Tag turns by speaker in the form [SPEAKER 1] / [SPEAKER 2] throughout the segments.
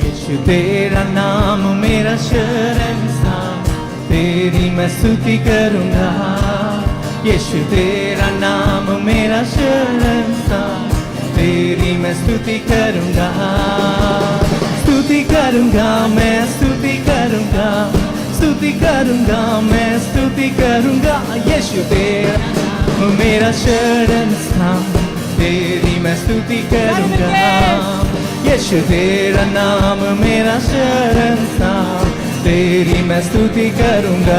[SPEAKER 1] यीशु तेरा नाम मेरा शरणस्थान, तेरी मैं स्तुति करूंगा। यीशु तेरा नाम मेरा शरणस्थान, तेरी मैं स्तुति करूंगा। स्तुति करूंगा मैं स्तुति करूंगा, स्तुति करूंगा मैं स्तुति करूंगा। यीशु तेरा नाम मेरा शरणस्थान, तेरी मैं स्तुति करूंगा। यीशु तेरा नाम मेरा शरणस्थान, तेरी मैं स्तुति करूंगा।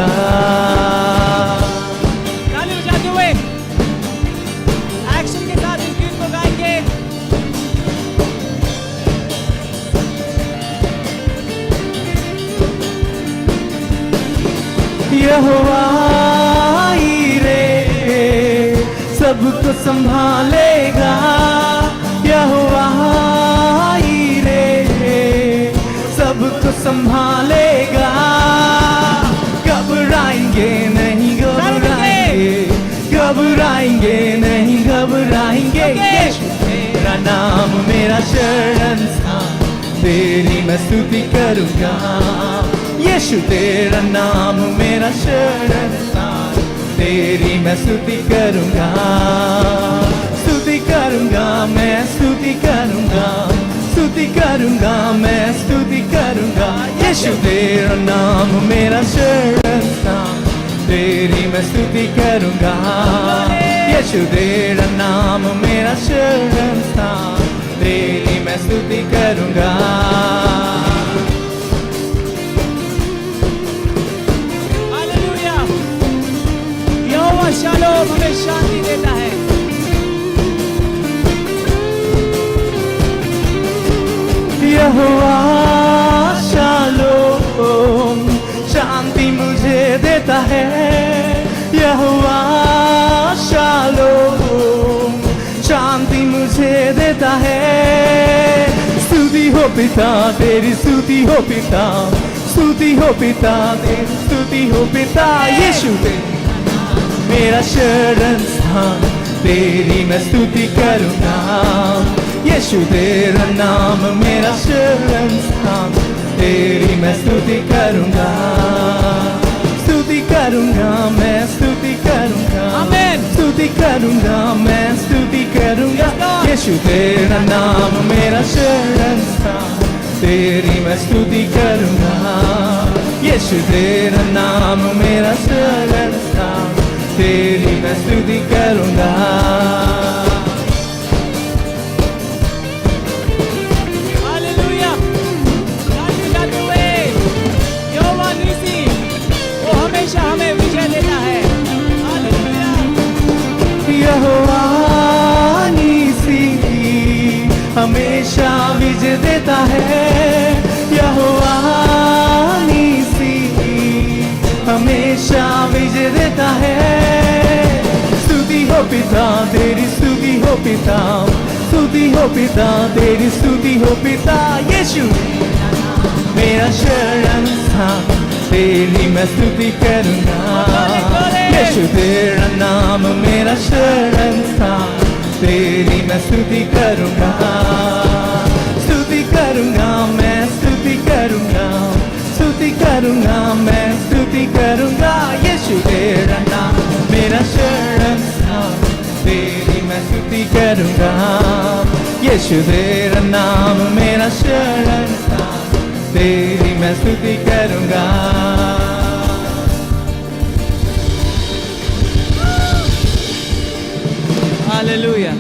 [SPEAKER 2] ताली बजाते हुए एक्शन के साथ इस गीत को गाएंगे।
[SPEAKER 1] यहोवा रे सबको संभालेगा, यहोवा रे सबको संभालेगा। घबराएंगे नहीं घबराएंगे, घबराएंगे नहीं घबराएंगे। यीशु तेरा नाम मेरा शरणस्थान, तेरी मैं स्तुति करूंगा। यीशु तेरा नाम मेरा शरणस्थान, तेरी मैं स्तुति करूंगा। स्तुति करूंगा मैं स्तुति करूंगा, स्तुति करूंगा मैं स्तुति करूंगा। यीशु तेरा नाम मेरा शरणस्थान, तेरी मैं स्तुति करूंगा। यीशु तेरा नाम मेरा शरणस्थान, तेरी मैं स्तुति करूंगा।
[SPEAKER 2] हालेलुया। यहोवा शालोम हमें शांति देता है।
[SPEAKER 1] यहोवा शालोम शांति मुझे देता है। यहोवा शालोम शांति मुझे देता है। स्तुति हो पिता तेरी स्तुति हो पिता, स्तुति हो पिता तेरी स्तुति हो पिता। यीशु मेरा शरणस्थान, तेरी मैं स्तुति करूंगा। यीशु तेरा नाम मेरा शरणस्थान, तेरी मैं स्तुति करूंगा। स्तुति करूंगा मैं स्तुति करूंगा,
[SPEAKER 2] आमीन।
[SPEAKER 1] स्तुति करूंगा मैं स्तुति करूंगा। यीशु तेरा नाम मेरा शरणस्थान, तेरी मैं स्तुति करूंगा। यीशु तेरा नाम मेरा शरणस्थान, तेरी मैं स्तुति करूंगा।
[SPEAKER 2] हालेलुया। ताली बजाते हुए यहोवा नीसी वो हमेशा हमें विजय देता है। हालेलुया।
[SPEAKER 1] यहोवा नीसी हमेशा विजय देता है। यहोवा नीसी हमेशा विजय देता है। स्तुति हो पिता तेरी स्तुति हो पिता, स्तुति हो पिता तेरी स्तुति हो पिता। यीशु मेरा शरणस्थान, तेरी मैं स्तुति करूंगा। यीशु तेरा नाम मेरा शरणस्थान, तेरी मैं स्तुति करूंगा। स्तुति करूंगा मैं स्तुति करूंगा, स्तुति करूंगा मैं स्तुति करूंगा। यीशु तेरा नाम मेरा शरणस्थान, तेरी मैं स्तुति करूंगा। यीशु तेरा नाम मेरा शरणस्थान, तेरी मैं स्तुति करूंगा।
[SPEAKER 2] हालेलुया।